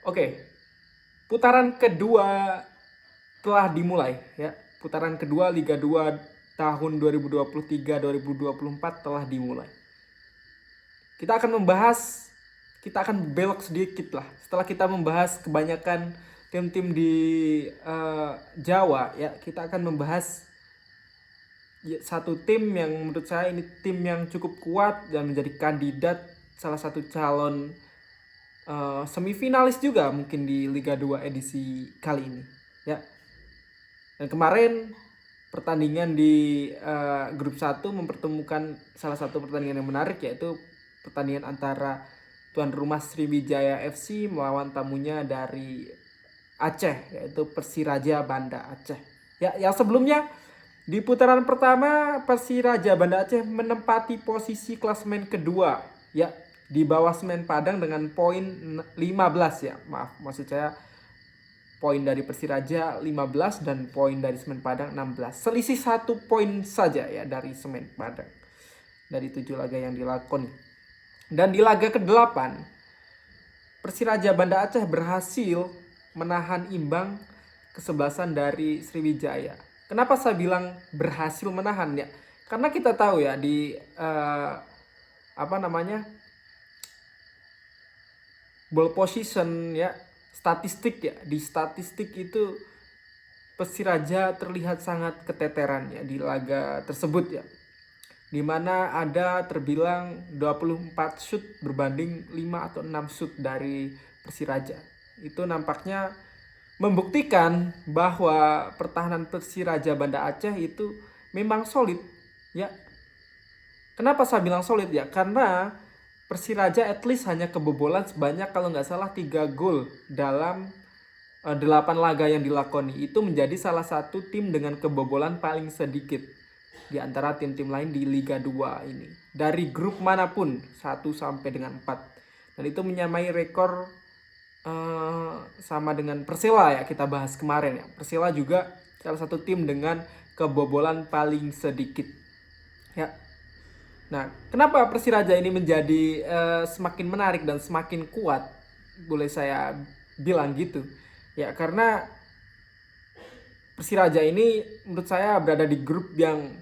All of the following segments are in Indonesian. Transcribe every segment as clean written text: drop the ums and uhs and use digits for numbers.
Oke, putaran kedua telah dimulai ya. Putaran kedua Liga 2 tahun 2023-2024 telah dimulai. Kita akan belok sedikit lah. Setelah kita membahas kebanyakan tim-tim di Jawa ya, kita akan membahas satu tim yang menurut saya ini tim yang cukup kuat dan menjadi kandidat salah satu calon semifinalis juga mungkin di Liga 2 edisi kali ini ya. Dan kemarin pertandingan di grup 1 mempertemukan salah satu pertandingan yang menarik, yaitu pertandingan antara tuan rumah Sriwijaya FC melawan tamunya dari Aceh, yaitu Persiraja Banda Aceh. Ya, yang sebelumnya di putaran pertama Persiraja Banda Aceh menempati posisi klasemen kedua ya, di bawah Semen Padang dengan poin 15 ya. Maksud saya poin dari Persiraja 15 dan poin dari Semen Padang 16. Selisih 1 poin saja ya dari Semen Padang dari 7 laga yang dilakoni. Dan di laga ke-8 Persiraja Banda Aceh berhasil menahan imbang kesebelasan dari Sriwijaya. Kenapa saya bilang berhasil menahan ya? Karena kita tahu ya di ball position ya, statistik ya, di statistik itu Persiraja terlihat sangat keteteran ya di laga tersebut ya, dimana ada terbilang 24 shoot berbanding 5 atau 6 shoot dari Persiraja. Itu nampaknya membuktikan bahwa pertahanan Persiraja Banda Aceh itu memang solid ya. Kenapa saya bilang solid ya? Karena Persiraja at least hanya kebobolan sebanyak kalau nggak salah 3 gol dalam 8 laga yang dilakoni. Itu menjadi salah satu tim dengan kebobolan paling sedikit di antara tim-tim lain di Liga 2 ini. Dari grup manapun 1 sampai dengan 4. Dan itu menyamai rekor sama dengan Persela ya, kita bahas kemarin ya. Persela juga salah satu tim dengan kebobolan paling sedikit ya. Nah, kenapa Persiraja ini menjadi semakin menarik dan semakin kuat, boleh saya bilang gitu ya, karena Persiraja ini menurut saya berada di grup yang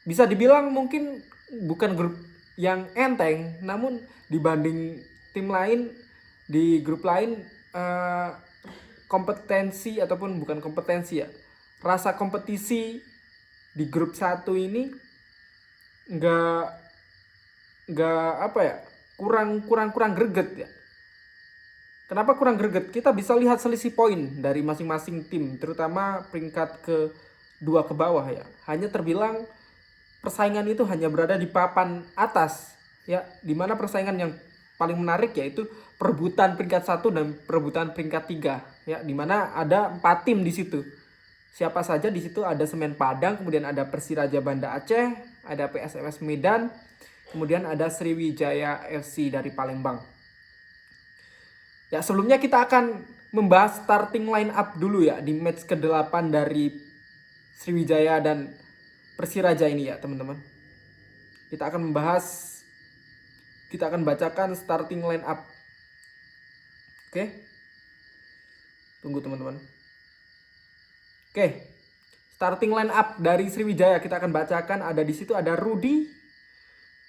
bisa dibilang mungkin bukan grup yang enteng, namun dibanding tim lain di grup lain, kompetensi ataupun bukan kompetensi ya, rasa kompetisi di grup 1 ini kurang greget ya. Kenapa kurang greget? Kita bisa lihat selisih poin dari masing-masing tim, terutama peringkat ke-2 ke bawah ya. Hanya terbilang persaingan itu hanya berada di papan atas ya, dimana persaingan yang paling menarik yaitu perebutan peringkat 1 dan perebutan peringkat 3 ya, dimana ada 4 tim di situ. Siapa saja di situ? Ada Semen Padang, kemudian ada Persiraja Banda Aceh, ada PSMS Medan, kemudian ada Sriwijaya FC dari Palembang. Ya, sebelumnya kita akan membahas starting line up dulu ya di match ke-8 dari Sriwijaya dan Persiraja ini ya, teman-teman. Kita akan bacakan starting line up. Oke. Tunggu teman-teman. Oke. Starting line up dari Sriwijaya kita akan bacakan. Ada di situ ada Rudi,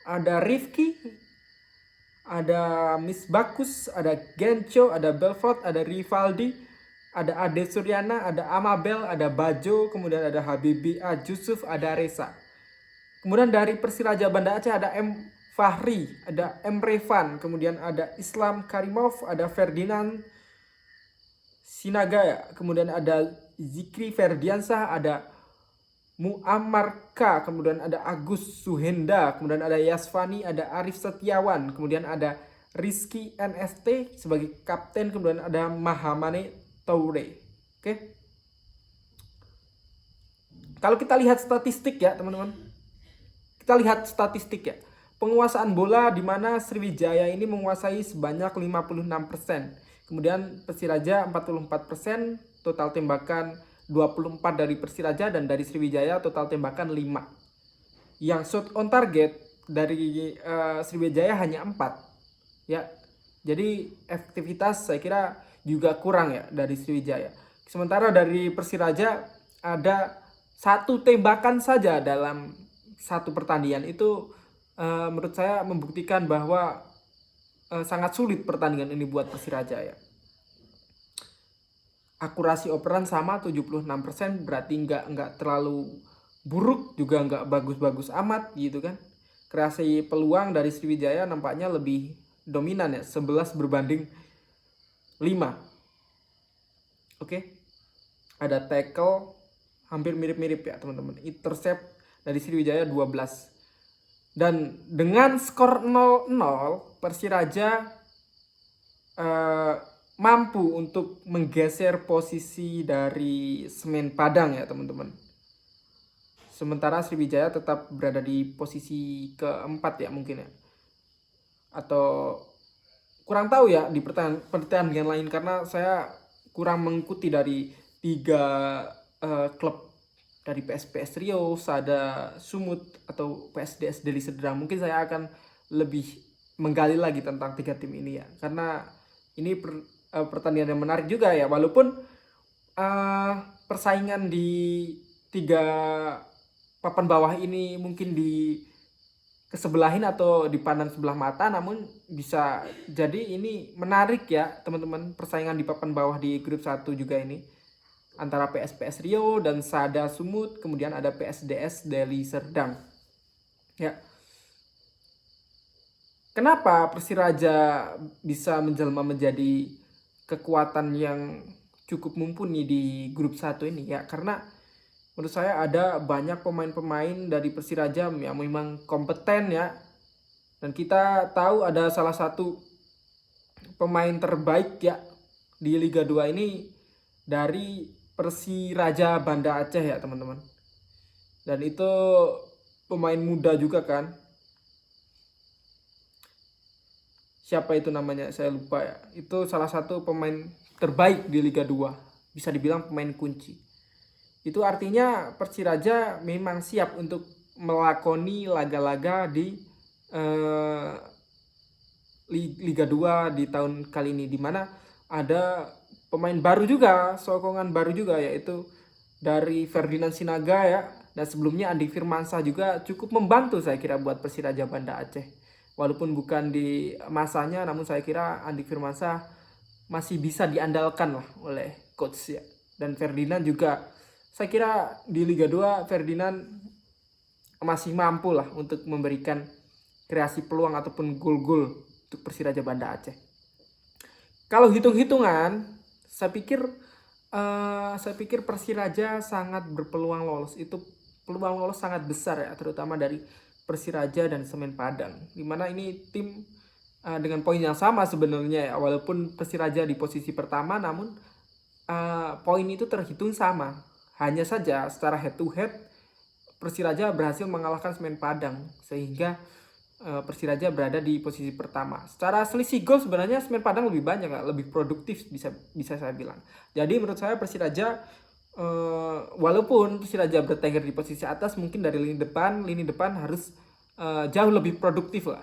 ada Rifki, ada Misbakus, ada Genco, ada Belfort, ada Rivaldi, ada Ade Suryana, ada Amabel, ada Bajo, kemudian ada Habibi Yusuf, ada Reza. Kemudian dari Persiraja Banda Aceh ada M Fahri, ada M Revan, kemudian ada Islam Karimov, ada Ferdinand Sinagaya, kemudian ada Zikri Ferdiansah, ada Muammar K, kemudian ada Agus Suhenda, kemudian ada Yasfani, ada Arif Setiawan, kemudian ada Rizky NST sebagai kapten, kemudian ada Mahamane Toure. Oke. Kalau kita lihat statistik ya, teman-teman. Kita lihat statistik ya. Penguasaan bola di mana Sriwijaya ini menguasai sebanyak 56%. Kemudian Persiraja 44%, total tembakan 24 dari Persiraja, dan dari Sriwijaya total tembakan 5. Yang shot on target dari Sriwijaya hanya 4. Ya. Jadi efektivitas saya kira juga kurang ya dari Sriwijaya. Sementara dari Persiraja ada satu tembakan saja dalam satu pertandingan itu menurut saya membuktikan bahwa sangat sulit pertandingan ini buat Persiraja ya. Akurasi operan sama 76%, berarti nggak terlalu buruk juga nggak bagus-bagus amat gitu kan. Kreasi peluang dari Sriwijaya nampaknya lebih dominan ya, 11 berbanding 5. Oke. Ada tackle hampir mirip-mirip ya teman-teman. Intercept dari Sriwijaya 12. Dan dengan skor 0-0 Persiraja mampu untuk menggeser posisi dari Semen Padang ya teman-teman. Sementara Sriwijaya tetap berada di posisi keempat ya mungkin ya. Atau kurang tahu ya di pertandingan lain karena saya kurang mengikuti dari 3 klub dari PSPS Riau, Sada Sumut atau PSDS Deli Serdang. Mungkin saya akan lebih menggali lagi tentang 3 tim ini ya. Karena ini pertandingan yang menarik juga ya, walaupun persaingan di 3 papan bawah ini mungkin di kesebelahin atau dipandang sebelah mata, namun bisa jadi ini menarik ya teman-teman, persaingan di papan bawah di grup 1 juga ini antara PSPS Riau dan Sada Sumut, kemudian ada PSDS Deli Serdang ya. Kenapa Persiraja bisa menjelma menjadi kekuatan yang cukup mumpuni di grup 1 ini ya? Karena menurut saya ada banyak pemain-pemain dari Persiraja yang memang kompeten ya. Dan kita tahu ada salah satu pemain terbaik ya di Liga 2 ini dari Persiraja Banda Aceh ya teman-teman. Dan itu pemain muda juga kan. Siapa itu namanya? Saya lupa ya. Itu salah satu pemain terbaik di Liga 2. Bisa dibilang pemain kunci. Itu artinya Persiraja memang siap untuk melakoni laga-laga di Liga 2 di tahun kali ini. Dimana ada pemain baru juga, sokongan baru juga, yaitu dari Ferdinand Sinaga ya. Dan sebelumnya Andi Firmansyah juga cukup membantu saya kira buat Persiraja Banda Aceh. Walaupun bukan di masanya, namun saya kira Andi Firmansyah masih bisa diandalkan lah oleh coach ya. Dan Ferdinand juga, saya kira di Liga 2 Ferdinand masih mampu lah untuk memberikan kreasi peluang ataupun gol-gol untuk Persiraja Banda Aceh. Kalau hitung-hitungan, saya pikir Persiraja sangat berpeluang lolos. Itu peluang lolos sangat besar ya, terutama dari Persiraja dan Semen Padang, dimana ini tim dengan poin yang sama sebenarnya ya, walaupun Persiraja di posisi pertama, namun poin itu terhitung sama. Hanya saja secara head to head Persiraja berhasil mengalahkan Semen Padang sehingga Persiraja berada di posisi pertama. Secara selisih gol sebenarnya Semen Padang lebih banyak, lebih produktif bisa saya bilang. Jadi menurut saya Persiraja walaupun Persiraja bertengger di posisi atas, mungkin dari lini depan harus jauh lebih produktif lah.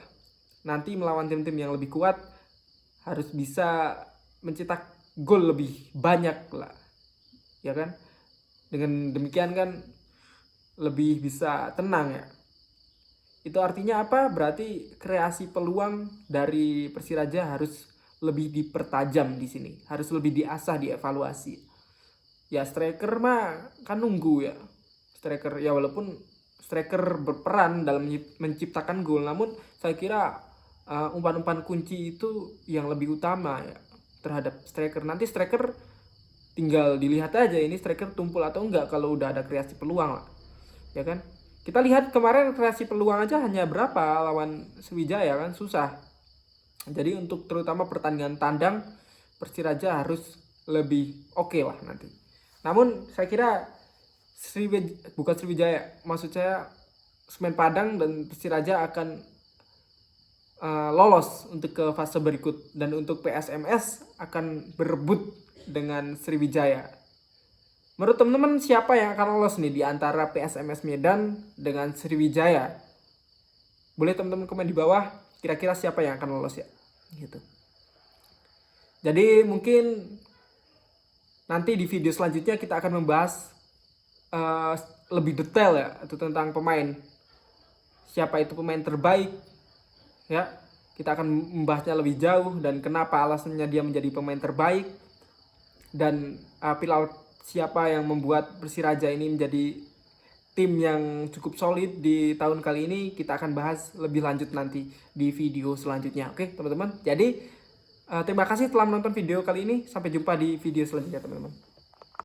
Nanti melawan tim-tim yang lebih kuat harus bisa mencetak gol lebih banyak lah, ya kan? Dengan demikian kan lebih bisa tenang ya. Itu artinya apa? Berarti kreasi peluang dari Persiraja harus lebih dipertajam di sini, harus lebih diasah, dievaluasi. Ya striker mah kan nunggu ya. Striker ya, walaupun striker berperan dalam menciptakan gol, namun saya kira umpan-umpan kunci itu yang lebih utama ya terhadap striker. Nanti striker tinggal dilihat aja ini striker tumpul atau enggak kalau udah ada kreasi peluang lah. Ya kan? Kita lihat kemarin kreasi peluang aja hanya berapa lawan Sriwijaya kan, susah. Jadi untuk terutama pertandingan tandang Persiraja harus lebih oke lah nanti. Namun saya kira bukan Sriwijaya, maksud saya Semen Padang dan Persiraja akan lolos untuk ke fase berikut, dan untuk PSMS akan berebut dengan Sriwijaya. Menurut teman-teman siapa yang akan lolos nih di antara PSMS Medan dengan Sriwijaya? Boleh teman-teman komen di bawah kira-kira siapa yang akan lolos ya. Gitu. Jadi mungkin nanti di video selanjutnya kita akan membahas lebih detail ya itu tentang pemain, siapa itu pemain terbaik ya. Kita akan membahasnya lebih jauh dan kenapa alasannya dia menjadi pemain terbaik, dan siapa yang membuat Persiraja ini menjadi tim yang cukup solid di tahun kali ini. Kita akan bahas lebih lanjut nanti di video selanjutnya. Oke teman-teman, jadi terima kasih telah menonton video kali ini. Sampai jumpa di video selanjutnya teman-teman.